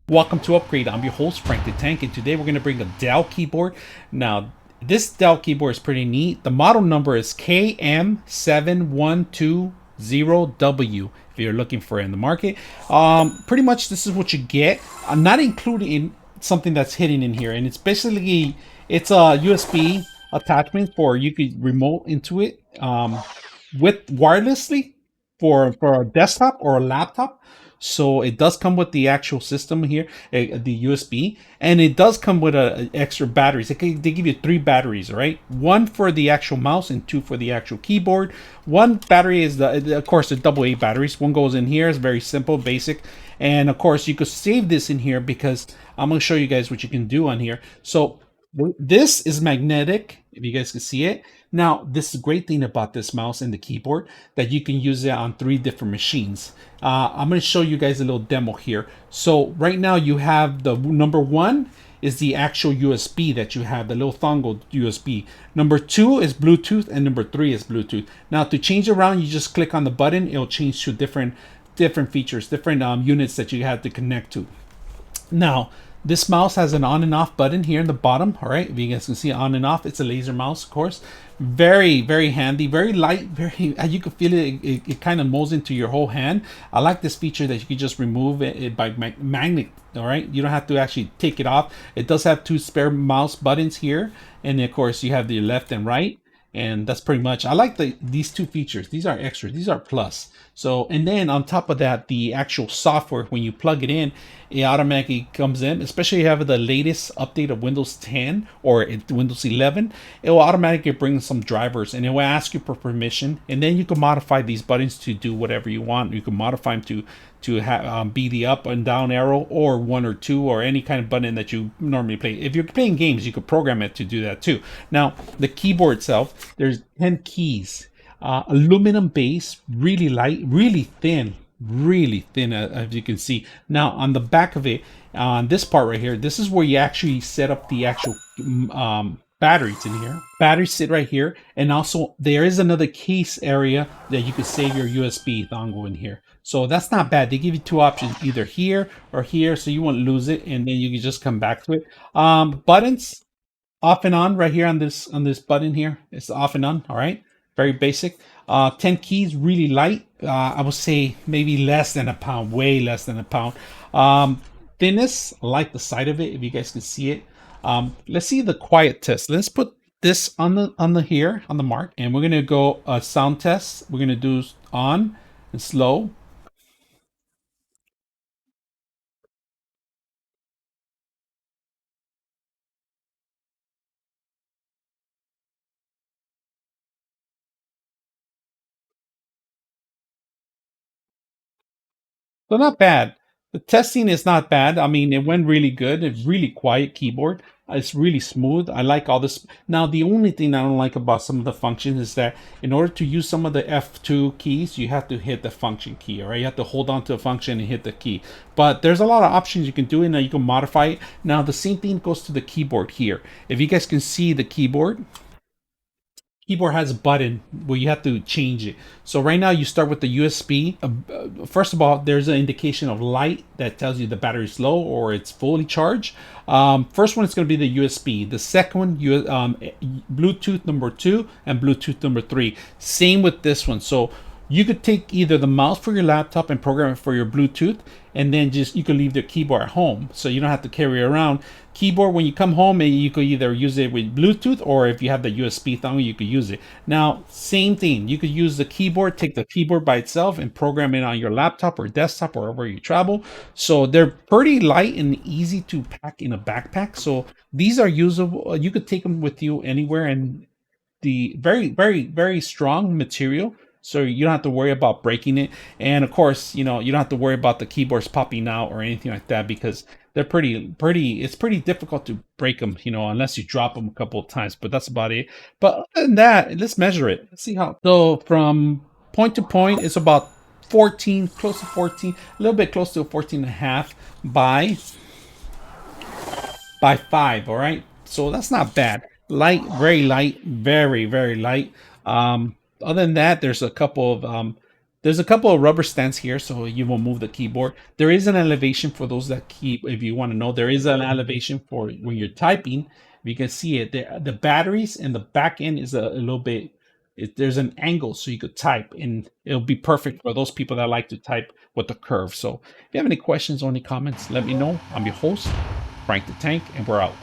Welcome to Upgrade. I'm your host, Frank the Tank, and today we're going to bring a Dell keyboard. Now, this Dell keyboard is pretty neat. The model number is KM7120W if you're looking for it in the market. Pretty much this is what you get. I'm not including something that's hidden in here, and it's basically it's a USB attachment for you could remote into it with wirelessly for a desktop or a laptop. So it does come with the actual system here, the USB, and it does come with extra batteries. They give you 3 batteries, right? One for the actual mouse and 2 for the actual keyboard. One battery is of course, the AA batteries. One goes in here. It's very simple, basic, and of course you could save this in here because I'm going to show you guys what you can do on here. So this is magnetic, if you guys can see it. Now, this is a great thing about this mouse and the keyboard that you can use it on 3 different machines. I'm going to show you guys a little demo here. So right now you have the number 1 is the actual USB that you have, the little dongle USB. Number 2 is Bluetooth, and number 3 is Bluetooth. Now to change around, you just click on the button. It'll change to different features, different units that you have to connect to. Now, this mouse has an on and off button here in the bottom. All right, if you guys can see on and off, it's a laser mouse, of course. Very, very handy, very light, very, you can feel it, it kind of molds into your whole hand. I like this feature that you can just remove it by magnet. All right, you don't have to actually take it off. It does have 2 spare mouse buttons here, and of course you have the left and right. And that's pretty much, I like these 2 features. These are extras, these are plus. So, and then on top of that, the actual software, when you plug it in, it automatically comes in, especially if you have the latest update of Windows 10 or Windows 11, it will automatically bring some drivers, and it will ask you for permission, and then you can modify these buttons to do whatever you want. You can modify them to have be the up and down arrow, or 1 or 2, or any kind of button that you normally play. If you're playing games, you could program it to do that too. Now, the keyboard itself, there's 10 keys. Aluminum base, really light, really thin, as you can see. Now on the back of it, on this part right here, this is where you actually set up the actual batteries in here. Batteries sit right here, and also there is another case area that you could save your USB dongle in here. So that's not bad. They give you 2 options, either here or here, so you won't lose it, and then you can just come back to it. Buttons off and on right here on this button here. It's off and on. All right, very basic. 10 keys, really light. I would say maybe less than a pound, way less than a pound. Thinness, I like the side of it, if you guys can see it. Let's see the quiet test. Let's put this on the here on the mark, and we're gonna go a sound test. We're gonna do on and slow. So not bad. The testing is not bad. I mean, it went really good. It's really quiet keyboard. It's really smooth. I like all this. Now, the only thing I don't like about some of the functions is that in order to use some of the F2 keys, you have to hit the function key, all right? You have to hold on to a function and hit the key. But there's a lot of options you can do, and you can modify it. Now, the same thing goes to the keyboard here. If you guys can see the keyboard has a button where you have to change it. So right now you start with the USB. First of all, there's an indication of light that tells you the battery is low or it's fully charged. First one is going to be the USB. The second one, Bluetooth number 2 and Bluetooth number 3. Same with this one. So you could take either the mouse for your laptop and program it for your Bluetooth, and then you could leave the keyboard at home, so you don't have to carry it around. Keyboard, when you come home, you could either use it with Bluetooth, or if you have the USB dongle, you could use it. Now, same thing. You could use the keyboard, take the keyboard by itself, and program it on your laptop or desktop or wherever you travel. So they're pretty light and easy to pack in a backpack. So these are usable. You could take them with you anywhere, and the very, very, very strong material, so you don't have to worry about breaking it. And of course, you don't have to worry about the keyboards popping out or anything like that, because they're it's pretty difficult to break them, unless you drop them a couple of times. But that's about it. But other than that, let's measure it. Let's see how. So from point to point, it's about 14, close to 14, a little bit close to 14 and a half by 5. All right, so that's not bad. Light, very light, very, very light. Other than that, there's a couple of There's a couple of rubber stands here, so you won't move the keyboard. There is an elevation for those that keep, if you want to know, there is an elevation for when you're typing. You can see it. The batteries and the back end is a little bit, there's an angle so you could type, and it'll be perfect for those people that like to type with the curve. So if you have any questions or any comments, let me know. I'm your host, Frank the Tank, and we're out.